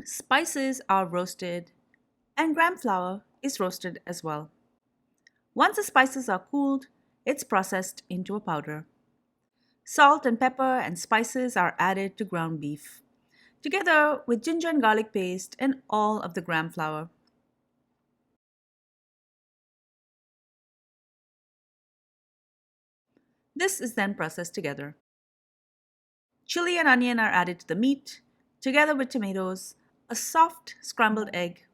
Spices are roasted and gram flour is roasted as well. Once the spices are cooled, it's processed into a powder. Salt and pepper and spices are added to ground beef, together with ginger and garlic paste and all of the gram flour. This is then processed together. Chili and onion are added to the meat, together with tomatoes, a soft scrambled egg,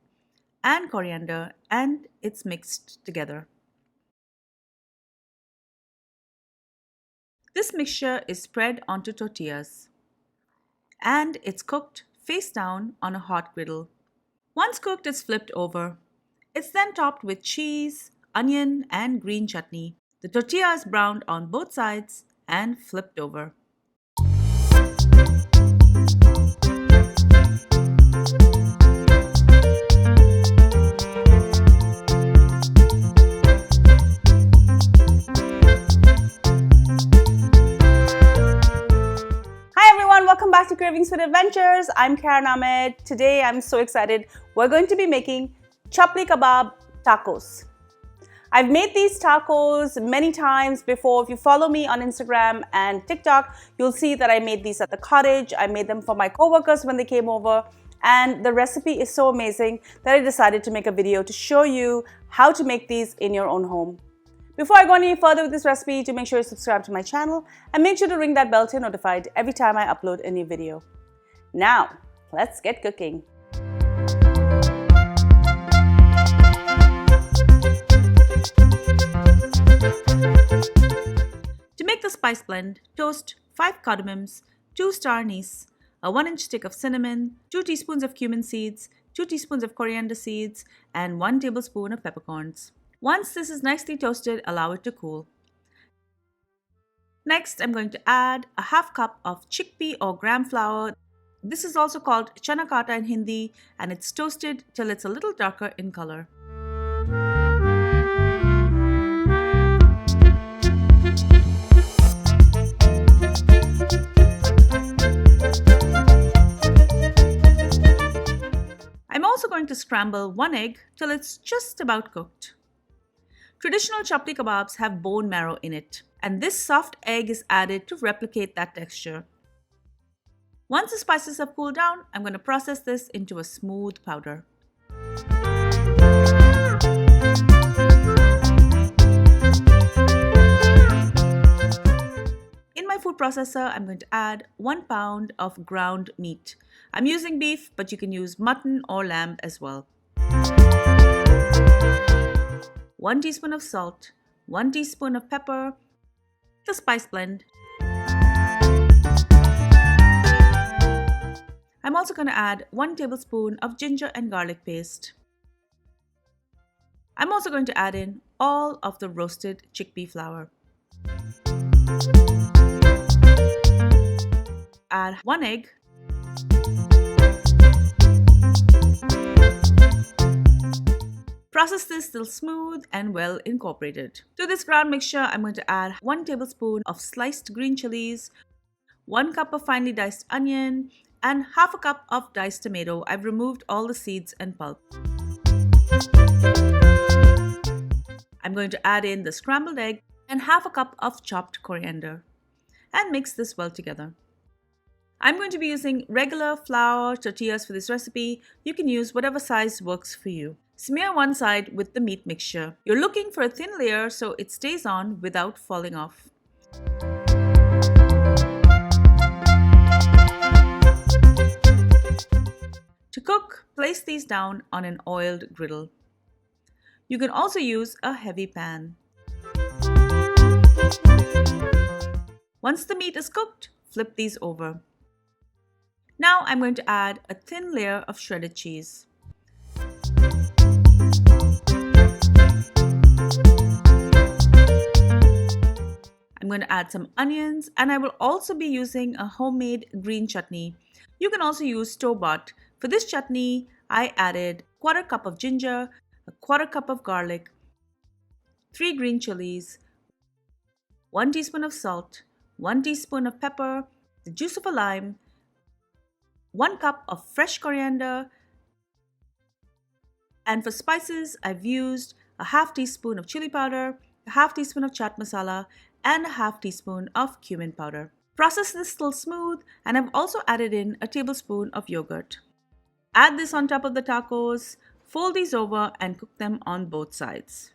and coriander, and it's mixed together. This mixture is spread onto tortillas, and it's cooked face down on a hot griddle. Once cooked, it's flipped over. It's then topped with cheese, onion, and green chutney. The tortilla is browned on both sides and flipped over. Welcome back to Cravings Food Adventures. I'm Cardamoms. Today I'm so excited. We're going to be making Chapli Kebab tacos. I've made these tacos many times before. If you follow me on Instagram and TikTok, you'll see that I made these at the cottage. I made them for my coworkers when they came over. And the recipe is so amazing that I decided to make a video to show you how to make these in your own home. Before I go any further with this recipe, do make sure you subscribe to my channel and make sure to ring that bell to be notified every time I upload a new video. Now, let's get cooking. To make the spice blend, toast 5 cardamoms, 2 star anise, a 1-inch stick of cinnamon, 2 teaspoons of cumin seeds, 2 teaspoons of coriander seeds, and 1 tablespoon of peppercorns. Once this is nicely toasted, allow it to cool. Next, I'm going to add a half cup of chickpea or gram flour. This is also called chana kata in Hindi, and it's toasted till it's a little darker in color. I'm also going to scramble 1 egg till it's just about cooked. Traditional chapli kebabs have bone marrow in it, and this soft egg is added to replicate that texture. Once the spices have cooled down, I'm going to process this into a smooth powder. In my food processor, I'm going to add 1 pound of ground meat. I'm using beef, but you can use mutton or lamb as well. 1 teaspoon of salt, 1 teaspoon of pepper, the spice blend. I'm also going to add 1 tablespoon of ginger and garlic paste. I'm also going to add in all of the roasted chickpea flour. Add 1 egg. Process this till smooth and well incorporated. To this ground mixture, I'm going to add 1 tablespoon of sliced green chilies, 1 cup of finely diced onion, and half a cup of diced tomato. I've removed all the seeds and pulp. I'm going to add in the scrambled egg and half a cup of chopped coriander and mix this well together. I'm going to be using regular flour tortillas for this recipe. You can use whatever size works for you. Smear one side with the meat mixture. You're looking for a thin layer so it stays on without falling off. To cook, place these down on an oiled griddle. You can also use a heavy pan. Once the meat is cooked, flip these over. Now I'm going to add a thin layer of shredded cheese. I'm going to add some onions, and I will also be using a homemade green chutney. You can also use store-bought. For this chutney, I added 1/4 cup of ginger, 1/4 cup of garlic, 3 green chilies, 1 teaspoon of salt, 1 teaspoon of pepper, the juice of a lime, 1 cup of fresh coriander, and for spices, I've used a half teaspoon of chili powder, a half teaspoon of chaat masala, and a half teaspoon of cumin powder. Process this till smooth, and I've also added in a tablespoon of yogurt. Add this on top of the tacos, fold these over, and cook them on both sides.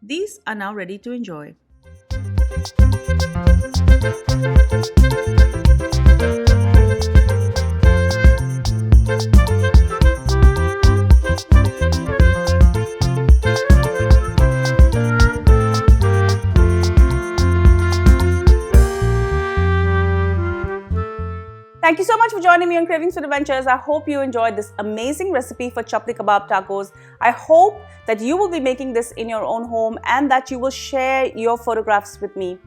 These are now ready to enjoy. Thank you so much for joining me on Cravings for Adventures. I hope you enjoyed this amazing recipe for Chapli Kebab tacos. I hope that you will be making this in your own home and that you will share your photographs with me.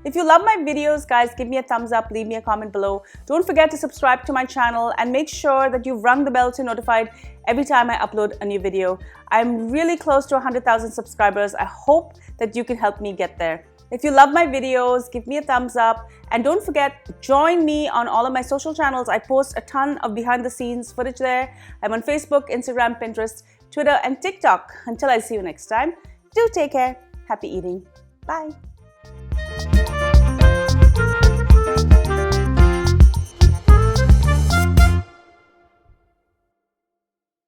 If you love my videos, guys, give me a thumbs up, leave me a comment below. Don't forget to subscribe to my channel and make sure that you've rung the bell to be notified every time I upload a new video. I'm really close to 100,000 subscribers. I hope that you can help me get there. If you love my videos, give me a thumbs up, and don't forget, join me on all of my social channels. I post a ton of behind the scenes footage there. I'm on Facebook, Instagram, Pinterest, Twitter, and TikTok. Until I see you next time, do take care. Happy eating. Bye.